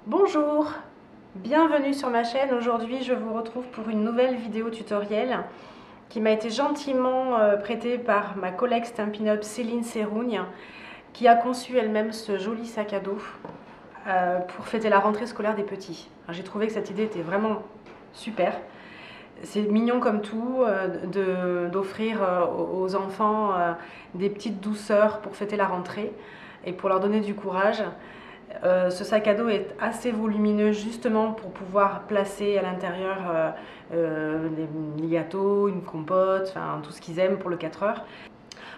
Bonjour, bienvenue sur ma chaîne. Aujourd'hui je vous retrouve pour une nouvelle vidéo tutoriel qui m'a été gentiment prêtée par ma collègue Stampin' Up Céline Serrougne, qui a conçu elle-même ce joli sac à dos pour fêter la rentrée scolaire des petits. J'ai trouvé que cette idée était vraiment super. C'est mignon comme tout d'offrir aux enfants des petites douceurs pour fêter la rentrée et pour leur donner du courage. Ce sac à dos est assez volumineux justement pour pouvoir placer à l'intérieur des gâteaux, une compote, enfin tout ce qu'ils aiment pour le 4 heures.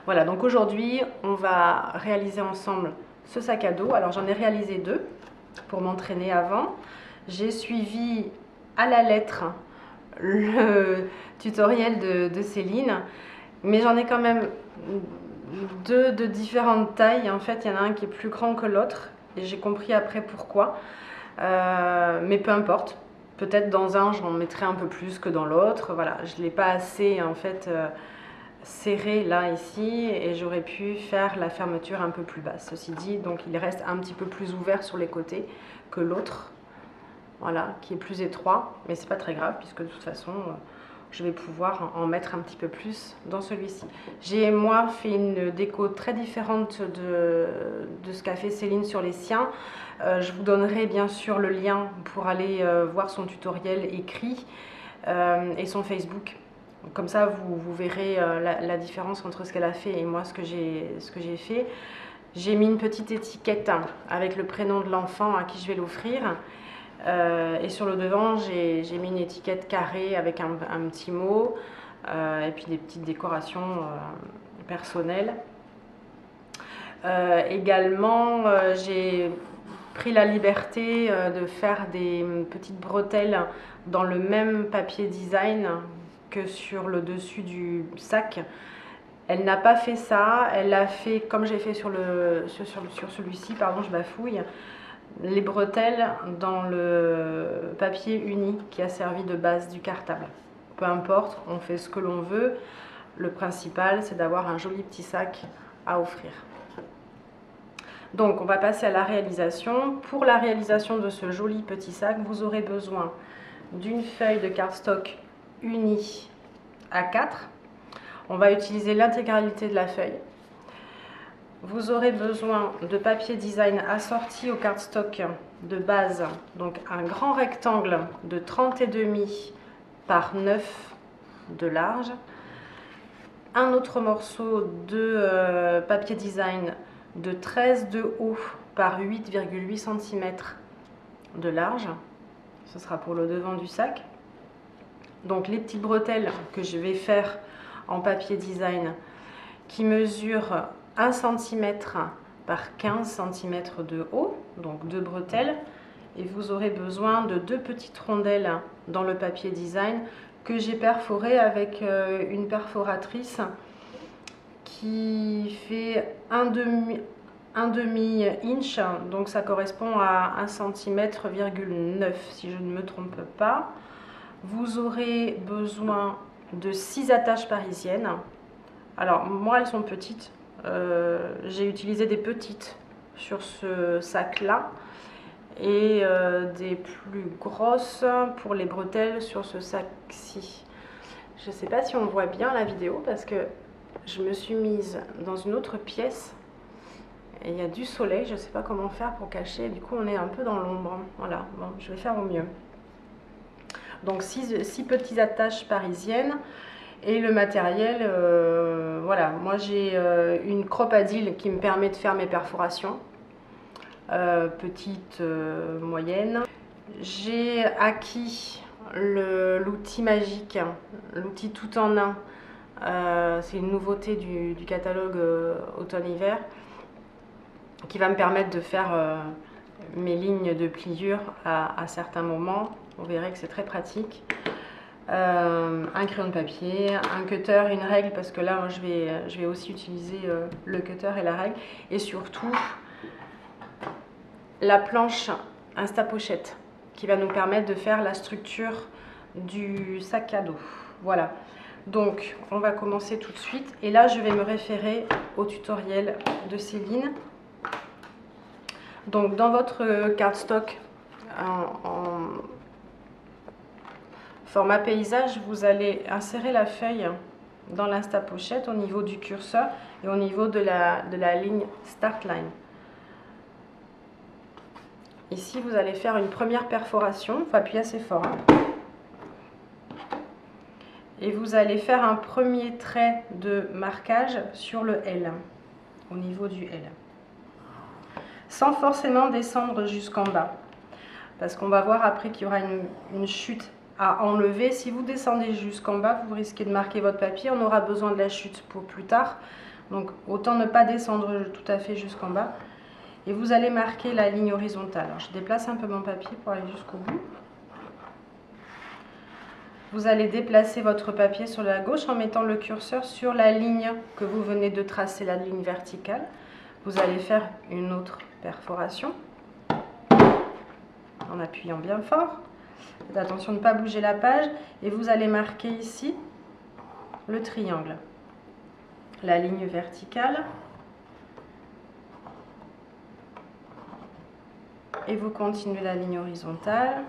Voilà, donc aujourd'hui on va réaliser ensemble ce sac à dos. Alors j'en ai réalisé deux pour m'entraîner avant. J'ai suivi à la lettre le tutoriel de Céline, mais j'en ai quand même deux de différentes tailles. En fait, il y en a un qui est plus grand que l'autre et j'ai compris après pourquoi. Mais peu importe. Peut-être dans un, j'en mettrai un peu plus que dans l'autre. Voilà, je ne l'ai pas assez en fait serré là ici et j'aurais pu faire la fermeture un peu plus basse. Ceci dit, donc il reste un petit peu plus ouvert sur les côtés que l'autre. Voilà, qui est plus étroit, mais c'est pas très grave puisque de toute façon je vais pouvoir en mettre un petit peu plus dans celui-ci. J'ai moi fait une déco très différente de ce qu'a fait Céline sur les siens. Je vous donnerai bien sûr le lien pour aller voir son tutoriel écrit et son Facebook. Comme ça vous verrez la différence entre ce qu'elle a fait et moi ce que j'ai fait. J'ai mis une petite étiquette avec le prénom de l'enfant à qui je vais l'offrir. Et sur le devant, j'ai mis une étiquette carrée avec un petit mot et puis des petites décorations personnelles. Également, j'ai pris la liberté de faire des petites bretelles dans le même papier design que sur le dessus du sac. Elle n'a pas fait ça, elle l'a fait comme j'ai fait sur celui-ci, pardon, je bafouille. Les bretelles dans le papier uni qui a servi de base du cartable. Peu importe, on fait ce que l'on veut. Le principal, c'est d'avoir un joli petit sac à offrir. Donc, on va passer à la réalisation. Pour la réalisation de ce joli petit sac, vous aurez besoin d'une feuille de cardstock unie A4. On va utiliser l'intégralité de la feuille. Vous aurez besoin de papier design assorti au cardstock de base, donc un grand rectangle de 30,5 par 9 de large, un autre morceau de papier design de 13 de haut par 8,8 cm de large, ce sera pour le devant du sac. Donc les petites bretelles que je vais faire en papier design qui mesurent 1 cm par 15 cm de haut, donc 2 bretelles, et vous aurez besoin de 2 petites rondelles dans le papier design que j'ai perforé avec une perforatrice qui fait un demi inch, donc ça correspond à 1 cm,9 si je ne me trompe pas. Vous aurez besoin de 6 attaches parisiennes. Alors moi elles sont petites, j'ai utilisé des petites sur ce sac là et des plus grosses pour les bretelles sur ce sac-ci. Je ne sais pas si on voit bien la vidéo parce que je me suis mise dans une autre pièce et il y a du soleil, je ne sais pas comment faire pour cacher, du coup on est un peu dans l'ombre. Voilà, bon, je vais faire au mieux. Donc 6 petites attaches parisiennes. Et le matériel, voilà, moi j'ai une cropadille qui me permet de faire mes perforations, petite, moyenne. J'ai acquis l'outil magique, l'outil tout en un, c'est une nouveauté du catalogue automne-hiver, qui va me permettre de faire mes lignes de pliure à certains moments. Vous verrez que c'est très pratique. Un crayon de papier, un cutter, une règle, parce que là moi, je vais aussi utiliser le cutter et la règle, et surtout la planche Instapochette qui va nous permettre de faire la structure du sac à dos. Voilà, donc on va commencer tout de suite et là je vais me référer au tutoriel de Céline. Donc dans votre cardstock, en format paysage, vous allez insérer la feuille dans l'insta-pochette au niveau du curseur et au niveau de la ligne Start Line. Ici, vous allez faire une première perforation, il faut appuyer assez fort. Et vous allez faire un premier trait de marquage sur le L, au niveau du L. Sans forcément descendre jusqu'en bas. Parce qu'on va voir après qu'il y aura une chute à enlever. Si vous descendez jusqu'en bas, vous risquez de marquer votre papier. On aura besoin de la chute pour plus tard. Donc autant ne pas descendre tout à fait jusqu'en bas. Et vous allez marquer la ligne horizontale. Alors, je déplace un peu mon papier pour aller jusqu'au bout. Vous allez déplacer votre papier sur la gauche en mettant le curseur sur la ligne que vous venez de tracer, la ligne verticale. Vous allez faire une autre perforation en appuyant bien fort. Faites attention de ne pas bouger la page et vous allez marquer ici le triangle. La ligne verticale. Et vous continuez la ligne horizontale.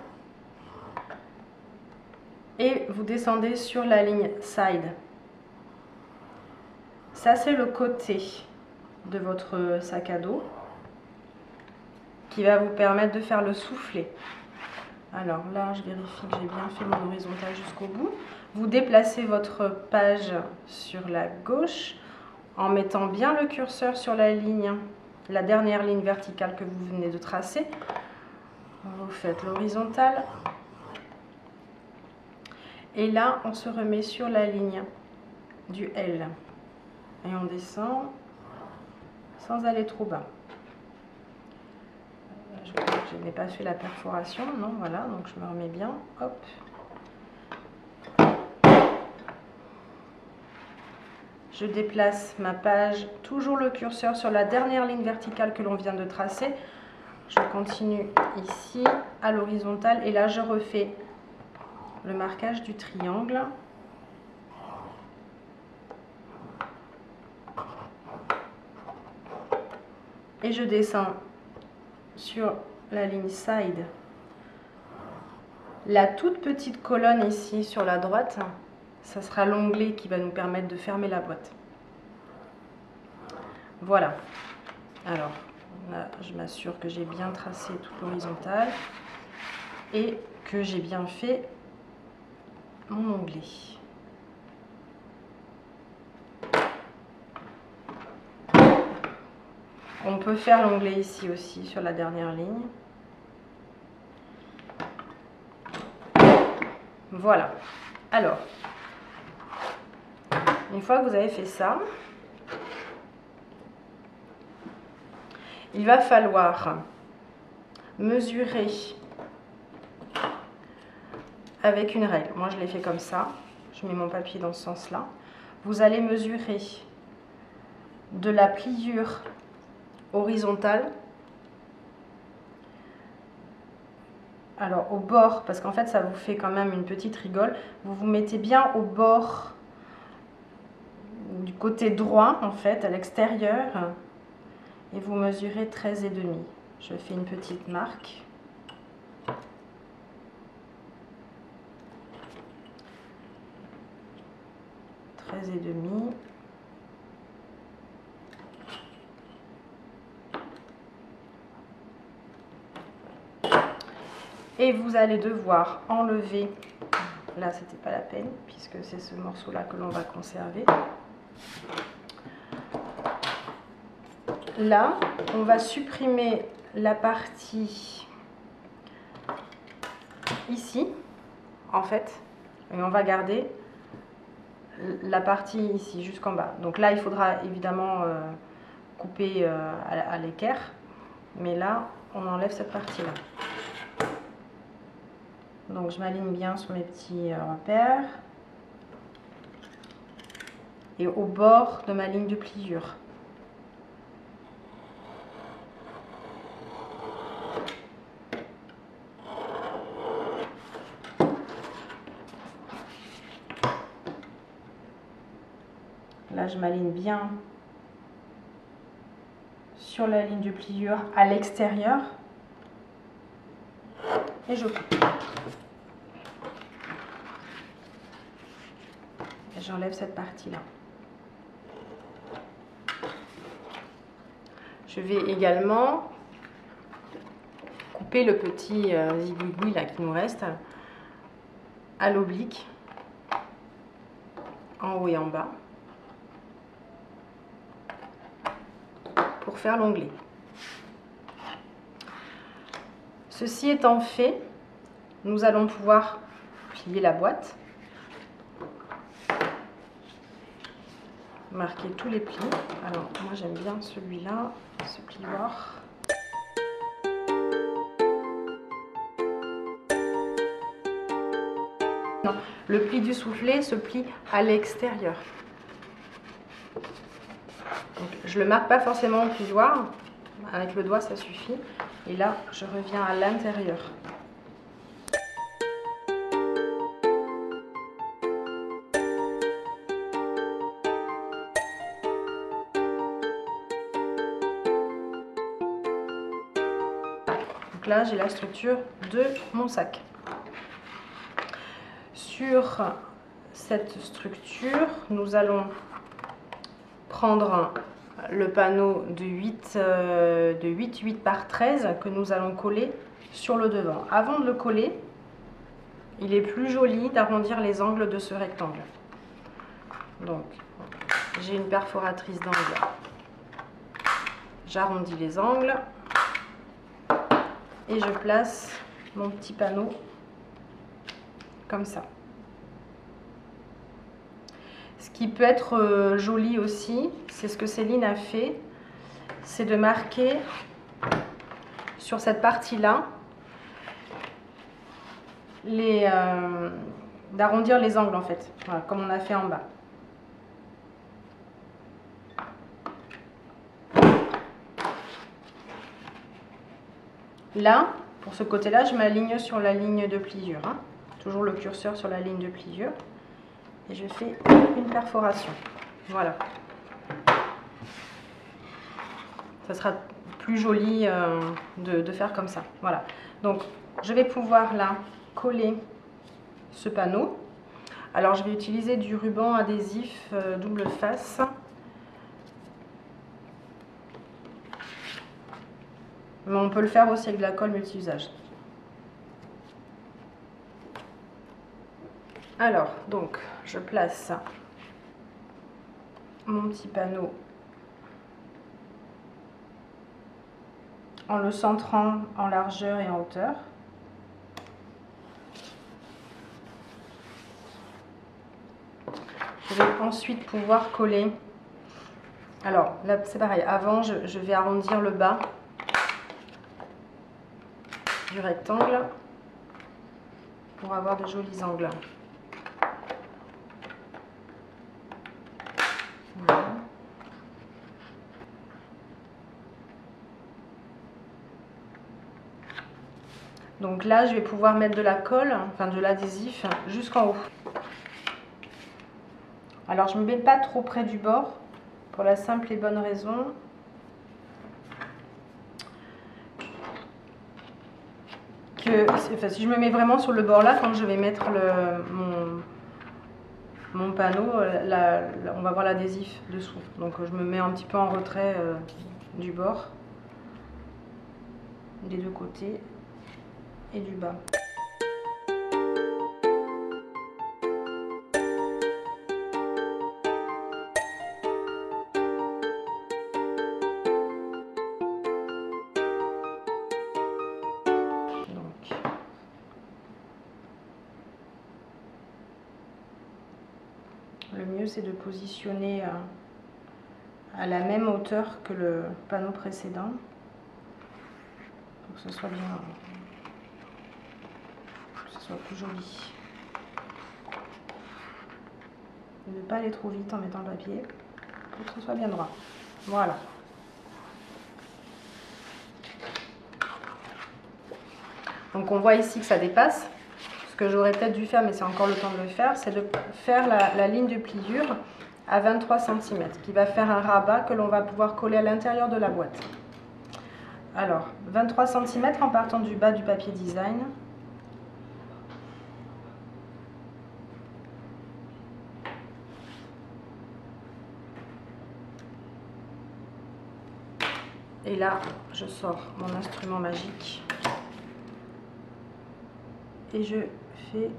Et vous descendez sur la ligne side. Ça, c'est le côté de votre sac à dos qui va vous permettre de faire le soufflet. Alors là, je vérifie que j'ai bien fait mon horizontal jusqu'au bout. Vous déplacez votre page sur la gauche en mettant bien le curseur sur la ligne, la dernière ligne verticale que vous venez de tracer. Vous faites l'horizontale. Et là, on se remet sur la ligne du L. Et on descend sans aller trop bas. Je n'ai pas fait la perforation, non, voilà, donc je me remets bien, hop. Je déplace ma page, toujours le curseur sur la dernière ligne verticale que l'on vient de tracer. Je continue ici, à l'horizontale, et là je refais le marquage du triangle. Et je descends sur la ligne side. La toute petite colonne ici sur la droite, ça sera l'onglet qui va nous permettre de fermer la boîte. Voilà. Alors, là, je m'assure que j'ai bien tracé toute l'horizontale et que j'ai bien fait mon onglet. On peut faire l'onglet ici aussi sur la dernière ligne. Voilà. Alors, une fois que vous avez fait ça, il va falloir mesurer avec une règle. Moi, je l'ai fait comme ça. Je mets mon papier dans ce sens-là. Vous allez mesurer de la pliure horizontale. Alors, au bord, parce qu'en fait, ça vous fait quand même une petite rigole. Vous vous mettez bien au bord du côté droit, en fait, à l'extérieur. Et vous mesurez 13,5. Je fais une petite marque. Et demi. Et vous allez devoir enlever, là c'était pas la peine puisque c'est ce morceau là que l'on va conserver. Là on va supprimer la partie ici en fait et on va garder la partie ici jusqu'en bas. Donc là il faudra évidemment couper à l'équerre, mais là on enlève cette partie là. Donc je m'aligne bien sur mes petits repères et au bord de ma ligne de pliure. Là je m'aligne bien sur la ligne de pliure à l'extérieur. et je coupe. J'enlève cette partie-là. Je vais également couper le petit zigouigoui là qui nous reste à l'oblique, en haut et en bas, pour faire l'onglet. Ceci étant fait, nous allons pouvoir plier la boîte, marquer tous les plis. Alors moi j'aime bien celui-là, ce plioir. Non, le pli du soufflet se plie à l'extérieur. Je ne le marque pas forcément au plioir, avec le doigt ça suffit. Et là, je reviens à l'intérieur. Donc là, j'ai la structure de mon sac. Sur cette structure, nous allons prendre le panneau de 8 par 13 que nous allons coller sur le devant. Avant de le coller, il est plus joli d'arrondir les angles de ce rectangle. Donc, j'ai une perforatrice d'angle. J'arrondis les angles et je place mon petit panneau comme ça. Ce qui peut être joli aussi, c'est ce que Céline a fait, c'est de marquer sur cette partie-là, d'arrondir les angles en fait, voilà, comme on a fait en bas. Là, pour ce côté-là, je m'aligne sur la ligne de pliure, hein. Toujours le curseur sur la ligne de pliure. Et je fais une perforation. Voilà. Ça sera plus joli de faire comme ça. Voilà. Donc, je vais pouvoir là coller ce panneau. Alors, je vais utiliser du ruban adhésif double face. Mais on peut le faire aussi avec de la colle multi-usage. Alors, donc, je place mon petit panneau en le centrant en largeur et en hauteur. Je vais ensuite pouvoir coller. Alors, là, c'est pareil. Avant, je vais arrondir le bas du rectangle pour avoir de jolis angles. Voilà. Donc là, je vais pouvoir mettre de la colle, enfin de l'adhésif, jusqu'en haut. Alors, je ne me mets pas trop près du bord, pour la simple et bonne raison que, enfin, si je me mets vraiment sur le bord là, quand je vais mettre mon panneau, là, on va voir l'adhésif dessous. Donc je me mets un petit peu en retrait du bord, des deux côtés et du bas. Le mieux, c'est de positionner à la même hauteur que le panneau précédent pour que ce soit bien, que ce soit plus joli. Et ne pas aller trop vite en mettant le papier pour que ce soit bien droit. Voilà. Donc on voit ici que ça dépasse. Ce que j'aurais peut-être dû faire, mais c'est encore le temps de le faire, c'est de faire la ligne de pliure à 23 cm, qui va faire un rabat que l'on va pouvoir coller à l'intérieur de la boîte. Alors, 23 cm en partant du bas du papier design. Et là, je sors mon instrument magique et je fais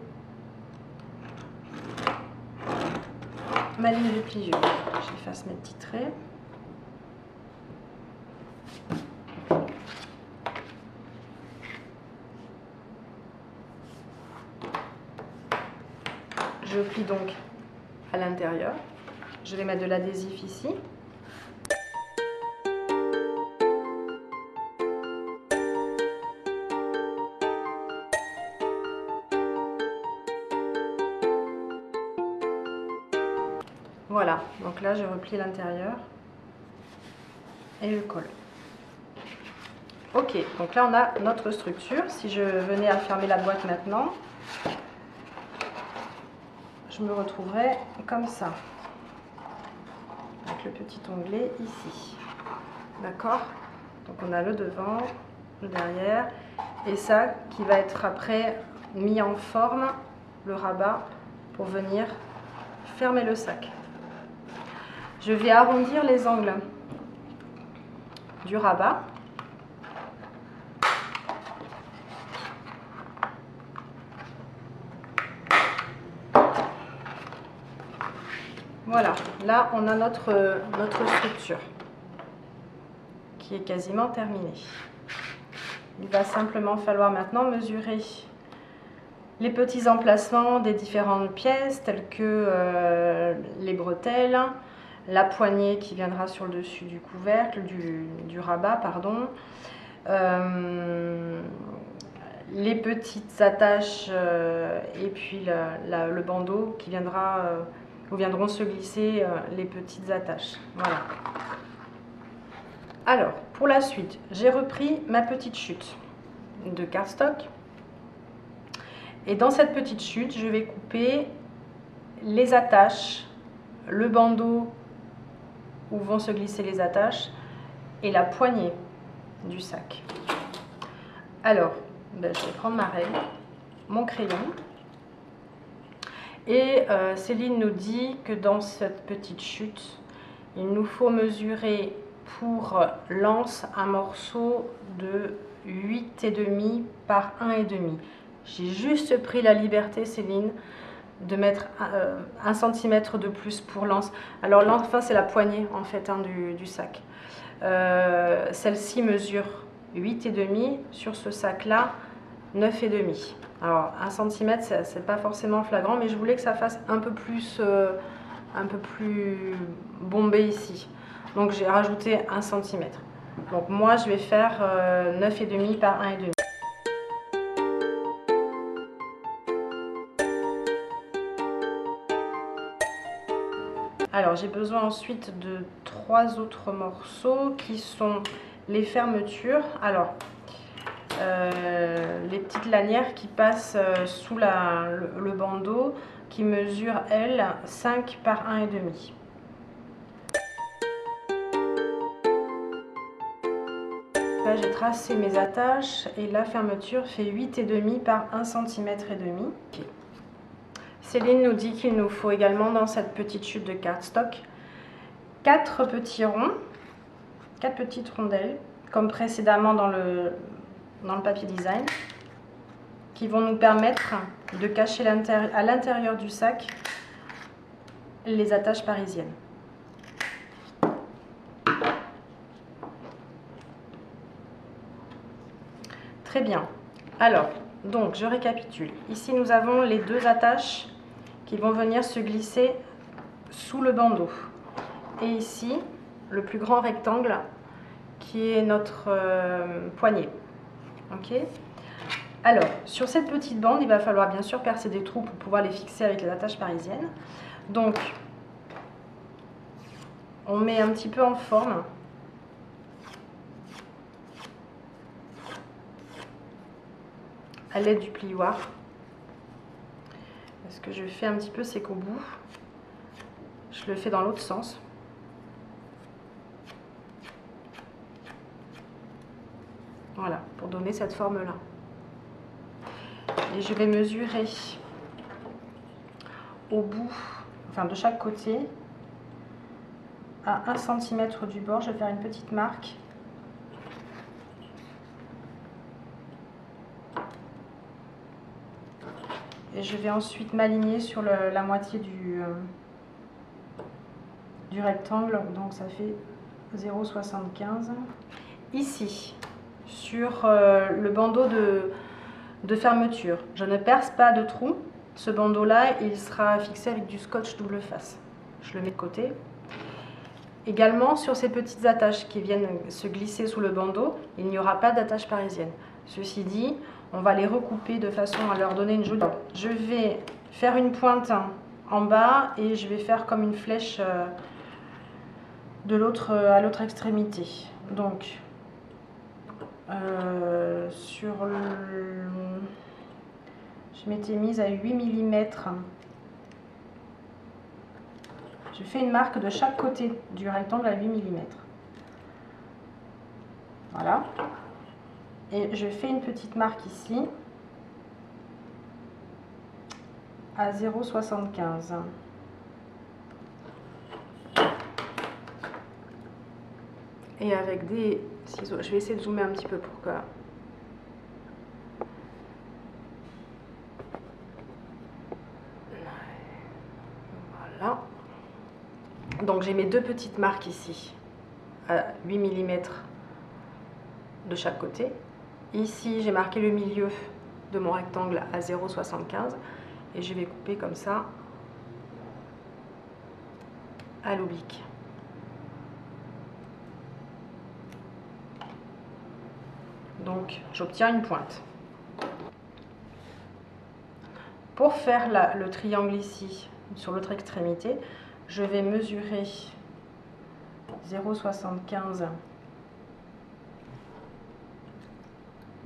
ma ligne de pliure. J'efface mes petits traits. Je plie donc à l'intérieur. Je vais mettre de l'adhésif ici. Voilà, donc là je replie l'intérieur et je colle. Ok, donc là on a notre structure. Si je venais à fermer la boîte maintenant, je me retrouverai comme ça, avec le petit onglet ici. D'accord? Donc on a le devant, le derrière, et ça qui va être après mis en forme, le rabat, pour venir fermer le sac. Je vais arrondir les angles du rabat. Voilà, là on a notre structure qui est quasiment terminée. Il va simplement falloir maintenant mesurer les petits emplacements des différentes pièces telles que les bretelles, la poignée qui viendra sur le dessus du couvercle, du rabat, pardon, les petites attaches et puis le bandeau qui viendra, où viendront se glisser les petites attaches. Voilà. Alors, pour la suite, j'ai repris ma petite chute de cardstock. Et dans cette petite chute, je vais couper les attaches, le bandeau où vont se glisser les attaches et la poignée du sac. Alors, je vais prendre ma règle, mon crayon. Et Céline nous dit que dans cette petite chute, il nous faut mesurer pour l'anse un morceau de 8,5 par 1,5. J'ai juste pris la liberté, Céline, de mettre 1 cm de plus pour l'anse. Alors l'anse, c'est la poignée en fait du sac. Celle-ci mesure 8,5, sur ce sac-là 9,5. Alors 1 cm, c'est pas forcément flagrant, mais je voulais que ça fasse un peu plus bombé ici. Donc j'ai rajouté 1 cm. Donc moi je vais faire 9,5 par 1,5. Alors j'ai besoin ensuite de 3 autres morceaux qui sont les fermetures. Alors les petites lanières qui passent sous le bandeau qui mesure elles 5 par 1,5. Là j'ai tracé mes attaches et la fermeture fait 8,5 par 1,5 cm. Okay. Céline nous dit qu'il nous faut également dans cette petite chute de cardstock 4 petits ronds, 4 petites rondelles, comme précédemment dans le papier design, qui vont nous permettre de cacher à l'intérieur du sac les attaches parisiennes. Très bien. Alors, donc je récapitule. Ici nous avons les 2 attaches qui vont venir se glisser sous le bandeau. Et ici, le plus grand rectangle qui est notre poignée. Ok. Alors, sur cette petite bande, il va falloir bien sûr percer des trous pour pouvoir les fixer avec les attaches parisiennes. Donc, on met un petit peu en forme. À l'aide du plioir. Ce que je fais un petit peu, c'est qu'au bout, je le fais dans l'autre sens. Voilà, pour donner cette forme-là. Et je vais mesurer au bout, enfin de chaque côté, à 1 cm du bord, je vais faire une petite marque et je vais ensuite m'aligner sur la moitié du rectangle, donc ça fait 0,75. Ici, sur le bandeau de fermeture, je ne perce pas de trou. Ce bandeau là, il sera fixé avec du scotch double face. Je le mets de côté. Également, sur ces petites attaches qui viennent se glisser sous le bandeau, il n'y aura pas d'attache parisienne. Ceci dit, on va les recouper de façon à leur donner une jolie... Je vais faire une pointe en bas et je vais faire comme une flèche à l'autre extrémité. Donc, je m'étais mise à 8 mm. Je fais une marque de chaque côté du rectangle à 8 mm. Voilà. Et je fais une petite marque ici à 0,75. Et avec des ciseaux, je vais essayer de zoomer un petit peu pour que... Voilà. Donc j'ai mes deux petites marques ici à 8 mm de chaque côté. Ici j'ai marqué le milieu de mon rectangle à 0,75 et je vais couper comme ça à l'oblique. Donc j'obtiens une pointe. Pour faire le triangle ici sur l'autre extrémité, je vais mesurer 0,75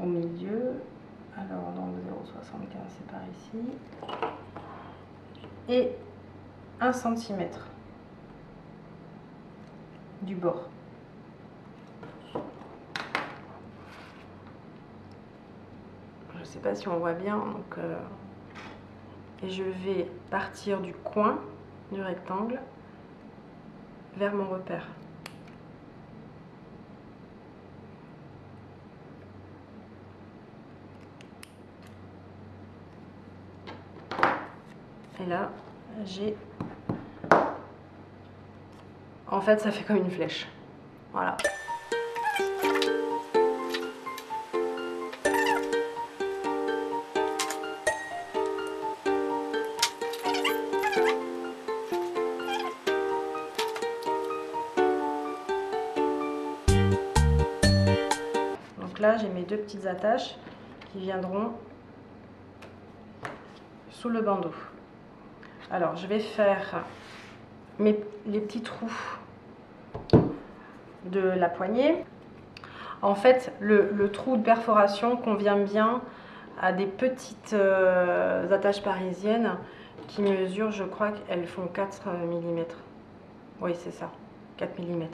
au milieu. Alors donc 0,75 c'est par ici. Et 1 cm du bord. Je ne sais pas si on voit bien, donc et je vais partir du coin du rectangle vers mon repère. Et là, j'ai... En fait, ça fait comme une flèche. Voilà. Donc là, j'ai mes deux petites attaches qui viendront sous le bandeau. Alors, je vais faire les petits trous de la poignée. En fait, le trou de perforation convient bien à des petites attaches parisiennes qui mesurent, je crois qu'elles font 4 mm. Oui, c'est ça, 4 mm.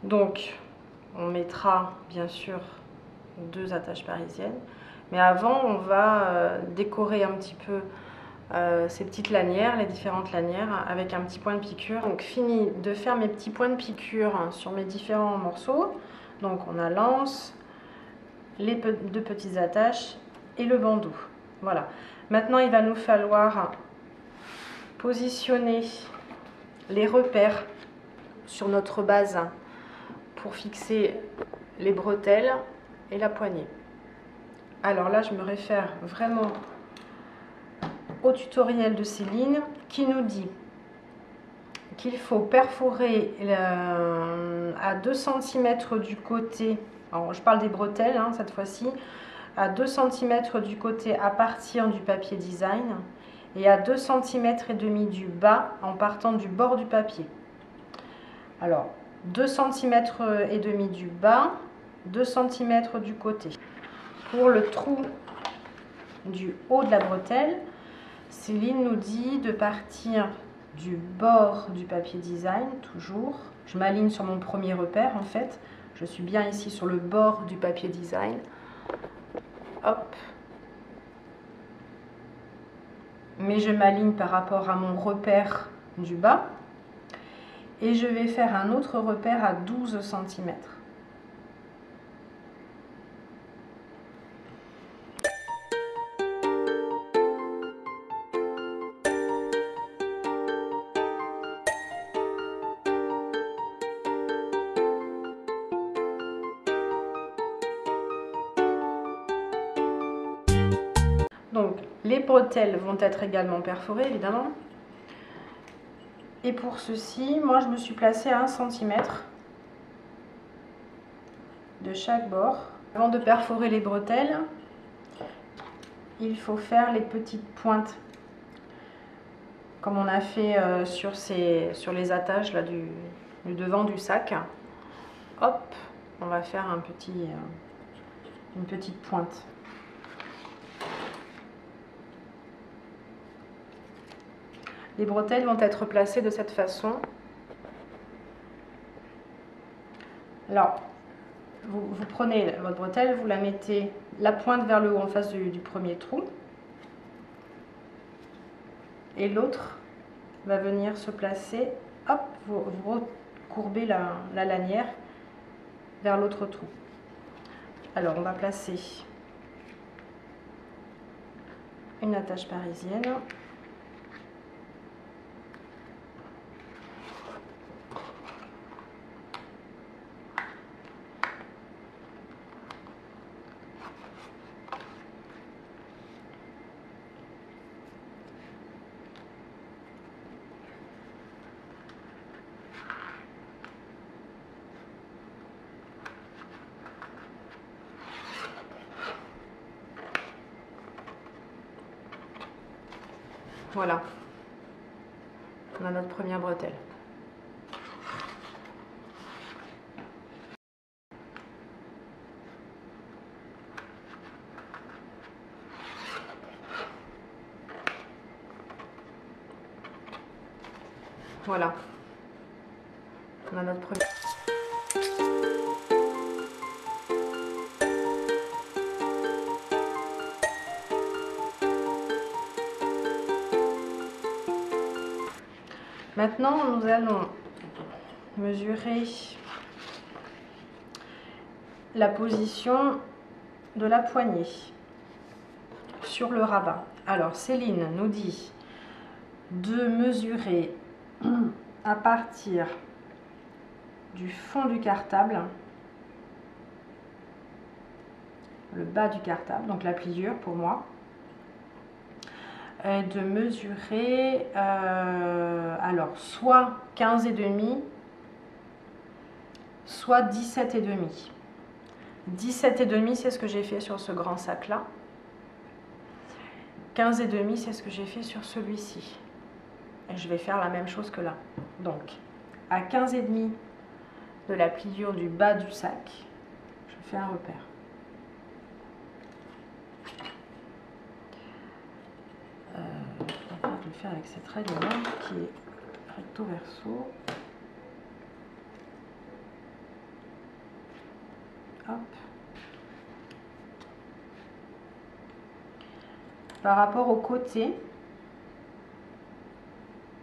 Donc, on mettra bien sûr 2 attaches parisiennes. Mais avant, on va décorer un petit peu ces petites lanières, les différentes lanières, avec un petit point de piqûre. Donc, fini de faire mes petits points de piqûre sur mes différents morceaux. Donc, on a l'anse, les deux petites attaches et le bandeau. Voilà. Maintenant, il va nous falloir positionner les repères sur notre base pour fixer les bretelles et la poignée. Alors là, je me réfère vraiment au tutoriel de Céline qui nous dit qu'il faut perforer à 2 cm du côté, alors je parle des bretelles cette fois-ci, à 2 cm du côté à partir du papier design et à 2 cm et demi du bas en partant du bord du papier. Alors 2 cm et demi du bas, 2 cm du côté. Pour le trou du haut de la bretelle, Céline nous dit de partir du bord du papier design, toujours. Je m'aligne sur mon premier repère en fait. Je suis bien ici sur le bord du papier design. Hop. Mais je m'aligne par rapport à mon repère du bas. Et je vais faire un autre repère à 12 cm. Les bretelles vont être également perforées, évidemment. Et pour ceci, moi je me suis placée à 1 cm de chaque bord. Avant de perforer les bretelles, il faut faire les petites pointes, comme on a fait sur les attaches là, du devant du sac. Hop, on va faire une petite pointe. Les bretelles vont être placées de cette façon. Alors, vous prenez votre bretelle, vous la mettez la pointe vers le haut en face du premier trou. Et l'autre va venir se placer, hop, vous recourbez la lanière vers l'autre trou. Alors, on va placer une attache parisienne. Voilà, on a notre première bretelle. Voilà, on a notre première. Maintenant, nous allons mesurer la position de la poignée sur le rabat. Alors, Céline nous dit de mesurer à partir du fond du cartable, le bas du cartable, donc la pliure pour moi, de mesurer alors soit 15,5 soit 17,5. 17,5 c'est ce que j'ai fait sur ce grand sac là, 15,5 c'est ce que j'ai fait sur celui-ci, et je vais faire la même chose que là. Donc à 15,5 de la pliure du bas du sac, je fais un repère. Je vais le faire avec cette règle là qui est recto verso. Hop. Par rapport au côté,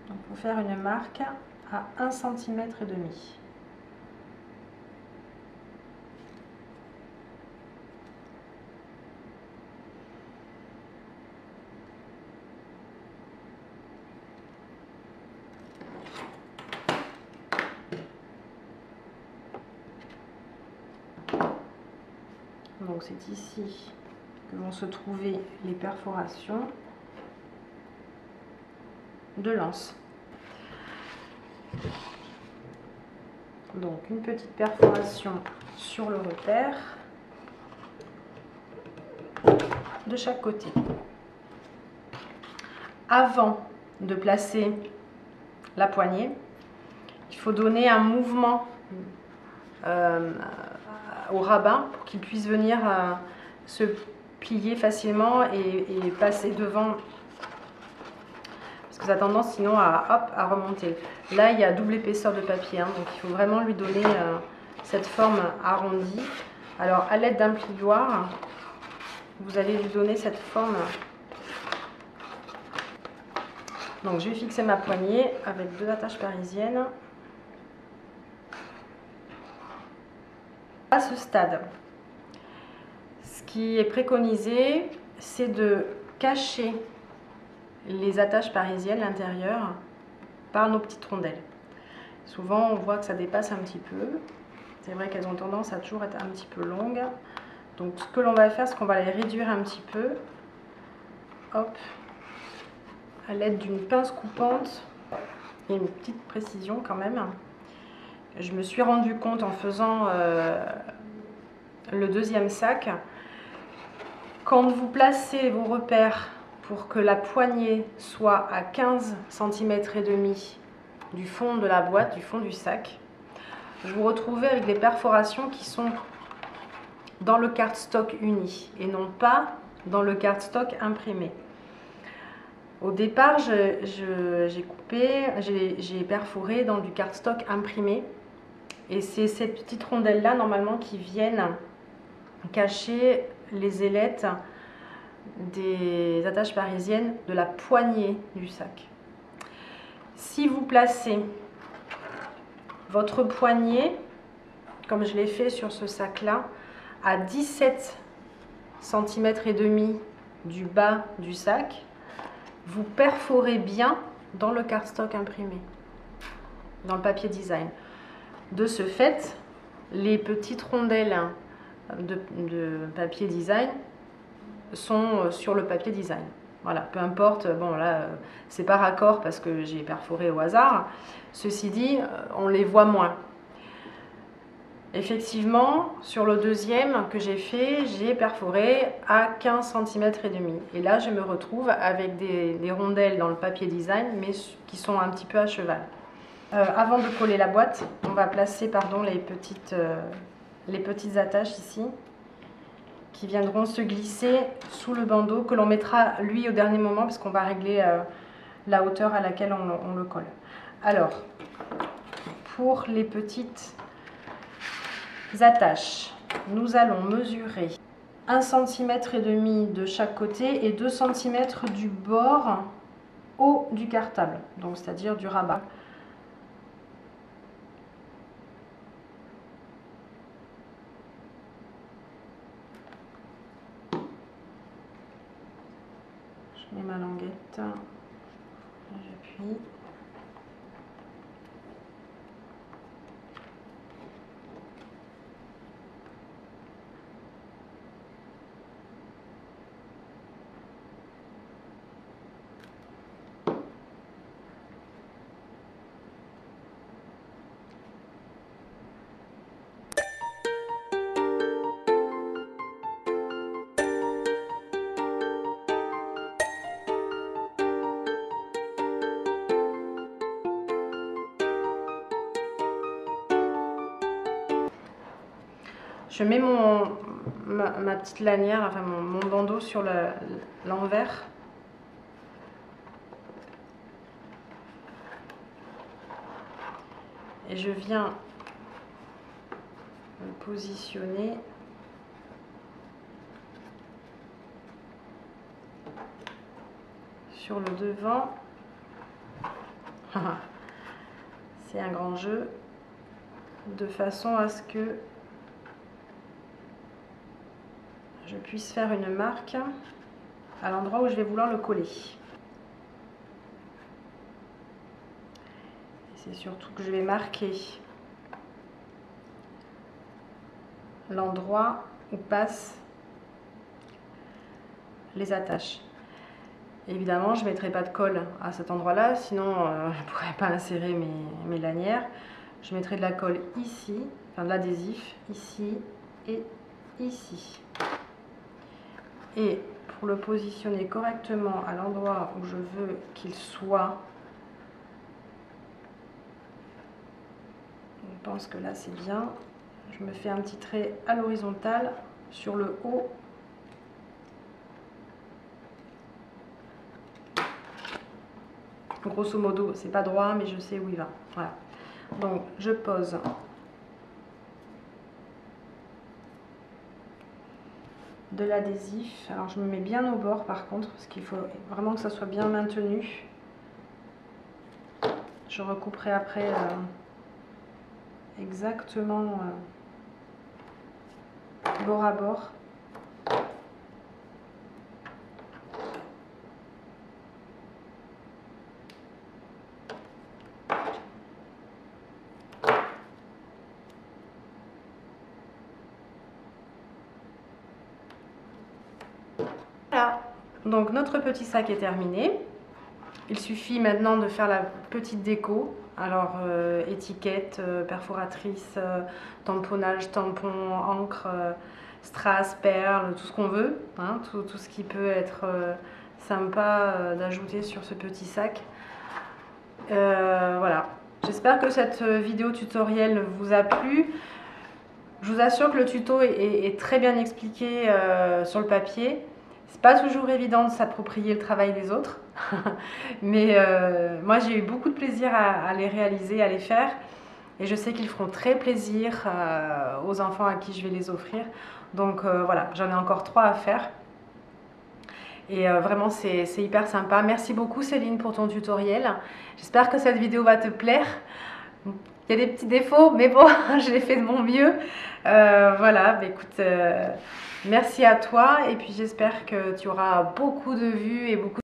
il faut faire une marque à 1,5 cm. Donc c'est ici que vont se trouver les perforations de l'anse. Donc une petite perforation sur le repère de chaque côté. Avant de placer la poignée, il faut donner un mouvement au rabat pour qu'il puisse venir se plier facilement et passer devant, parce que ça a tendance sinon à remonter. Là il y a double épaisseur de papier, hein, donc il faut vraiment lui donner cette forme arrondie. Alors à l'aide d'un plioir, vous allez lui donner cette forme. Donc je vais fixer ma poignée avec 2 attaches parisiennes. À ce stade, ce qui est préconisé, c'est de cacher les attaches parisiennes, l'intérieur, par nos petites rondelles. Souvent, on voit que ça dépasse un petit peu. C'est vrai qu'elles ont tendance à toujours être un petit peu longues. Donc, ce que l'on va faire, c'est qu'on va les réduire un petit peu hop, à l'aide d'une pince coupante. Il y a une petite précision quand même. Je me suis rendu compte en faisant le deuxième sac, quand vous placez vos repères pour que la poignée soit à 15 cm et demi du fond de la boîte, du fond du sac, je vous retrouvais avec des perforations qui sont dans le cardstock uni et non pas dans le cardstock imprimé. Au départ, j'ai perforé dans du cardstock imprimé et c'est ces petites rondelles là normalement qui viennent cacher les ailettes des attaches parisiennes de la poignée du sac. Si vous placez votre poignée, comme je l'ai fait sur ce sac là, à 17 cm et demi du bas du sac, vous perforez bien dans le cardstock imprimé, dans le papier design. De ce fait, les petites rondelles de papier design sont sur le papier design. Voilà, peu importe, bon là c'est par raccord parce que j'ai perforé au hasard. Ceci dit, on les voit moins. Effectivement, sur le deuxième que j'ai fait, j'ai perforé à 15 cm et demi. Et là, je me retrouve avec des rondelles dans le papier design, mais qui sont un petit peu à cheval. Avant de coller la boîte, on va placer les petites attaches ici, qui viendront se glisser sous le bandeau, que l'on mettra lui au dernier moment, parce qu'on va régler la hauteur à laquelle on le colle. Alors, pour les petites attaches, nous allons mesurer 1,5 cm de chaque côté et 2 cm du bord haut du cartable, donc c'est-à-dire du rabat. Je mets ma languette, j'appuie. Je mets ma petite lanière, enfin mon bandeau sur l'envers. Et je viens me positionner sur le devant. C'est un grand jeu, de façon à ce que je puisse faire une marque à l'endroit où je vais vouloir le coller. C'est surtout que je vais marquer l'endroit où passent les attaches. Évidemment, je ne mettrai pas de colle à cet endroit-là, sinon je ne pourrais pas insérer mes lanières. Je mettrai de la colle ici, enfin de l'adhésif, ici et ici. Et pour le positionner correctement à l'endroit où je veux qu'il soit, je pense que là c'est bien. Je me fais un petit trait à l'horizontale sur le haut. Grosso modo, c'est pas droit, mais je sais où il va. Voilà. Donc je pose de l'adhésif. Alors je me mets bien au bord par contre, parce qu'il faut vraiment que ça soit bien maintenu. Je recouperai après exactement bord à bord. Voilà, Donc notre petit sac est terminé. Il suffit maintenant de faire la petite déco. Alors étiquette, perforatrice, tamponnage, tampon, encre, strass, perles, tout ce qu'on veut, hein, tout ce qui peut être sympa d'ajouter sur ce petit sac. Voilà, j'espère que cette vidéo tutoriel vous a plu. Je vous assure que le tuto est très bien expliqué sur le papier. C'est pas toujours évident de s'approprier le travail des autres, mais moi j'ai eu beaucoup de plaisir à les réaliser, à les faire, et je sais qu'ils feront très plaisir aux enfants à qui je vais les offrir. Donc voilà, j'en ai encore 3 à faire, et vraiment c'est hyper sympa. Merci beaucoup Céline pour ton tutoriel. J'espère que cette vidéo va te plaire. Il y a des petits défauts, mais bon, je l'ai fait de mon mieux. Voilà, bah, écoute, merci à toi, et puis j'espère que tu auras beaucoup de vues et beaucoup